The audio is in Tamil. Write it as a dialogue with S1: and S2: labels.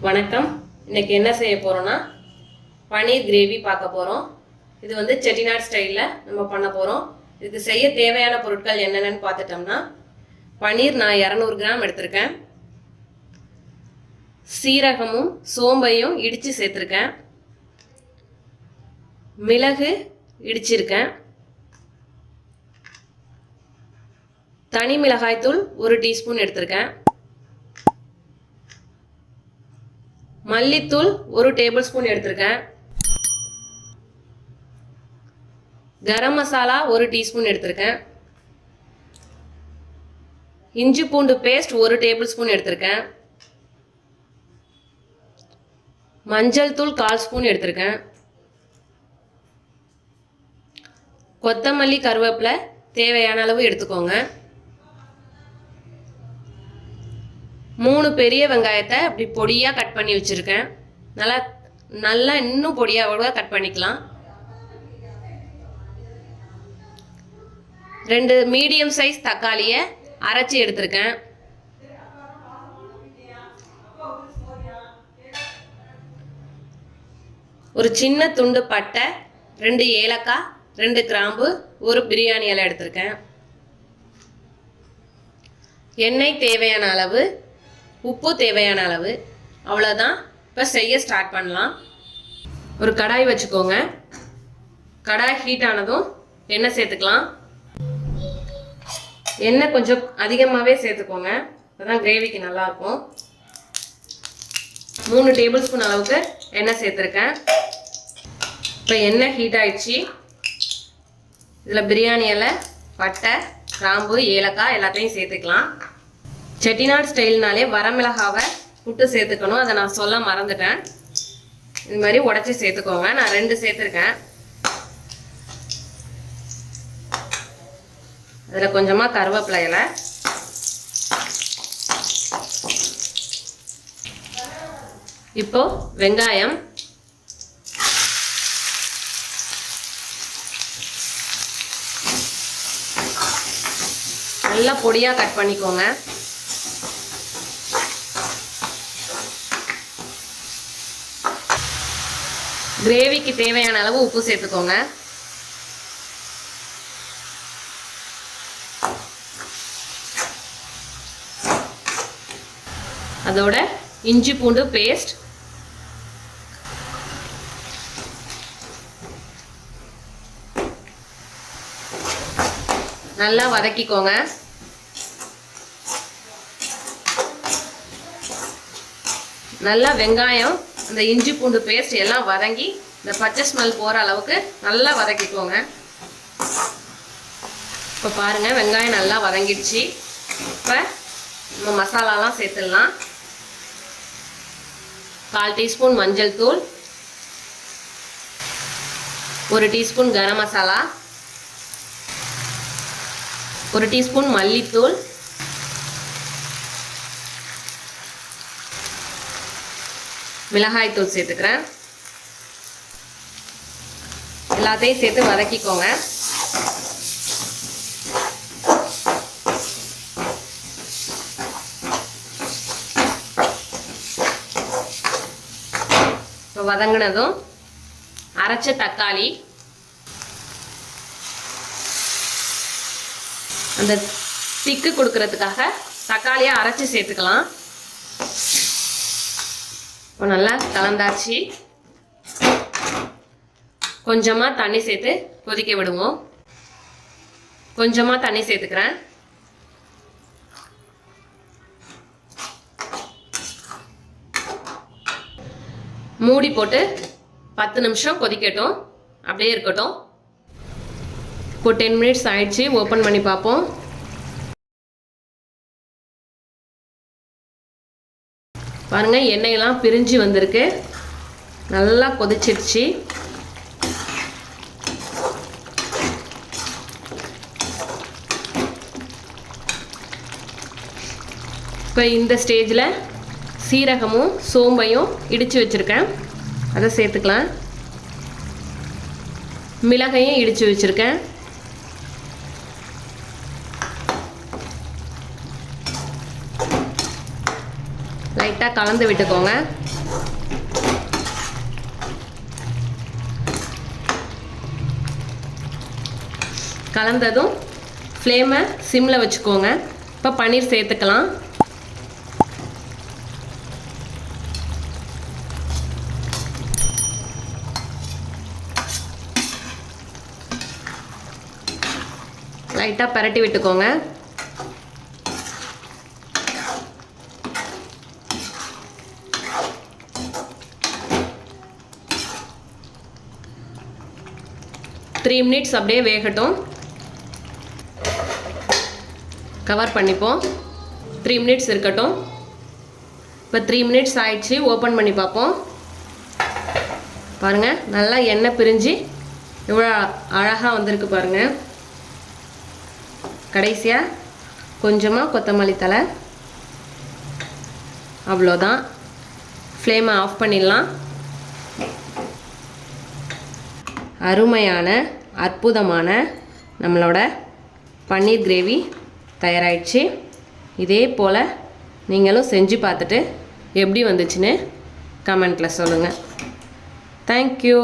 S1: வணக்கம். இன்னைக்கு என்ன செய்ய போறோம்னா பன்னீர் கிரேவி பார்க்க போறோம். இது வந்து செட்டிநாடு ஸ்டைல்ல நம்ம பண்ண போறோம். இதுக்கு செய்ய தேவையான பொருட்கள் என்னென்னு பார்த்துட்டோம்னா, பன்னீர் நான் 200 கிராம் எடுத்திருக்கேன். சீரகமும் சோம்பையும் இடித்து சேர்த்துருக்கேன். மிளகு இடிச்சிருக்கேன். தனி மிளகாய்த்தூள் 1 டீஸ்பூன் எடுத்திருக்கேன். மல்லித்தூள் 1 டேபிள் ஸ்பூன் எடுத்திருக்கேன். கரம் மசாலா 1 டீஸ்பூன் எடுத்திருக்கேன். இஞ்சி பூண்டு பேஸ்ட் 1 டேபிள் ஸ்பூன் எடுத்திருக்கேன். மஞ்சள் தூள் 1/4 ஸ்பூன் எடுத்திருக்கேன். கொத்தமல்லி கருவேப்பிலை தேவையான அளவு எடுத்துக்கோங்க. 3 பெரிய வெங்காயத்தை அப்படி பொடியாக கட் பண்ணி வச்சுருக்கேன். நல்லா இன்னும் பொடியாக கட் பண்ணிக்கலாம். 2 மீடியம் சைஸ் தக்காளியை அரைச்சி எடுத்திருக்கேன். ஒரு சின்ன துண்டு பட்டை, 2 ஏலக்காய், 2 கிராம்பு, 1 பிரியாணி இலை எடுத்திருக்கேன். எண்ணெய் தேவையான அளவு, உப்பு தேவையான அளவு, அவ்வளோதான். இப்போ செய்ய ஸ்டார்ட் பண்ணலாம். ஒரு கடாய் வச்சுக்கோங்க. கடாய் ஹீட் ஆனதும் எண்ணெய் சேர்த்துக்கலாம். எண்ணெய் கொஞ்சம் அதிகமாகவே சேர்த்துக்கோங்க, அப்போதான் கிரேவிக்கு நல்லாயிருக்கும். 3 டேபிள் ஸ்பூன் அளவுக்கு எண்ணெய் சேர்த்துருக்கேன். இப்போ எண்ணெய் ஹீட் ஆயிடுச்சு. இதில் பிரியாணி இலை, பட்டை, கிராம்பு, ஏலக்காய் எல்லாத்தையும் சேர்த்துக்கலாம். செட்டிநாடு ஸ்டைல்னாலே வரமிளகாவை புட்டு சேர்த்துக்கணும். அதை நான் சொல்ல மறந்துட்டேன். இது மாதிரி உடச்சி சேர்த்துக்கோங்க. நான் 2 சேர்த்துருக்கேன். அதில் கொஞ்சமாக கருவேப்பிலை இலை, இப்போ வெங்காயம், நல்லா பொடியாக கட் பண்ணிக்கோங்க. கிரேவிக்கு தேவையான அளவு உப்பு சேர்த்துக்கோங்க. அதோட இஞ்சி பூண்டு பேஸ்ட், நல்லா வதக்கிக்கோங்க. நல்லா வெங்காயம், அந்த இஞ்சி பூண்டு பேஸ்ட் எல்லாம் வதங்கி இந்த பச்சை ஸ்மெல் போகிற அளவுக்கு நல்லா வதக்கிக்கோங்க. இப்போ பாருங்கள், வெங்காயம் நல்லா வதங்கிடுச்சு. இப்போ நம்ம மசாலாலாம் சேர்த்துடலாம். 1/4 டீஸ்பூன் மஞ்சள் தூள், 1 டீஸ்பூன் கரம் மசாலா, 1 டீஸ்பூன் மல்லித்தூள், மிளகாய்த்தூள் சேர்த்துக்கிறேன். எல்லாத்தையும் சேர்த்து வதக்கிக்கோங்க. இப்போ வதங்கினதும் அரைச்ச தக்காளி, அந்த திக்கு கொடுக்கறதுக்காக தக்காளியை அரைச்சி சேர்த்துக்கலாம். இப்போ நல்லா கலந்தாச்சு. கொஞ்சமாக தண்ணி சேர்த்து கொதிக்க விடுவோம். கொஞ்சமாக தண்ணி சேர்த்துக்கிறேன். மூடி போட்டு 10 நிமிஷம் கொதிக்கட்டும். அப்படியே இருக்கட்டும். இப்போ 10 மினிட்ஸ் ஆயிடுச்சு. ஓப்பன் பண்ணி பார்ப்போம். பாருங்கள், எண்ணெயெல்லாம் பிரிஞ்சு வந்திருக்கு. நல்லா கொதிச்சிருச்சு. இப்போ இந்த ஸ்டேஜில் சீரகமும் சோம்பையும் இடித்து வச்சுருக்கேன், அதை சேர்த்துக்கலாம். மிளகையும் இடித்து வச்சுருக்கேன். லைட்டாக கலந்து விட்டுக்கோங்க. கலந்ததும் ஃப்ளேமை சிம்மில் வச்சுக்கோங்க. இப்போ பன்னீர் சேர்த்துக்கலாம். லைட்டாக பரட்டி விட்டுக்கோங்க. த்ரீ மினிட்ஸ் அப்படியே வேகட்டும். கவர் பண்ணிப்போம். 3 மினிட்ஸ் இருக்கட்டும். இப்போ 3 மினிட்ஸ் ஆயிடுச்சு. ஓப்பன் பண்ணி பார்ப்போம். பாருங்கள், நல்லா எண்ணெய் பிரிஞ்சு எவ்வளோ அழகாக வந்திருக்கு பாருங்கள். கடைசியாக கொஞ்சமாக கொத்தமல்லி தழை. அவ்வளோதான். ஃப்ளேமை ஆஃப் பண்ணிடலாம். அருமையான அற்புதமான நம்மளோட பன்னீர் கிரேவி தயாராகிடுச்சு. இதே போல் நீங்களும் செஞ்சு பார்த்துட்டு எப்படி வந்துச்சுன்னு கமெண்ட்டில் சொல்லுங்கள். தேங்க்யூ.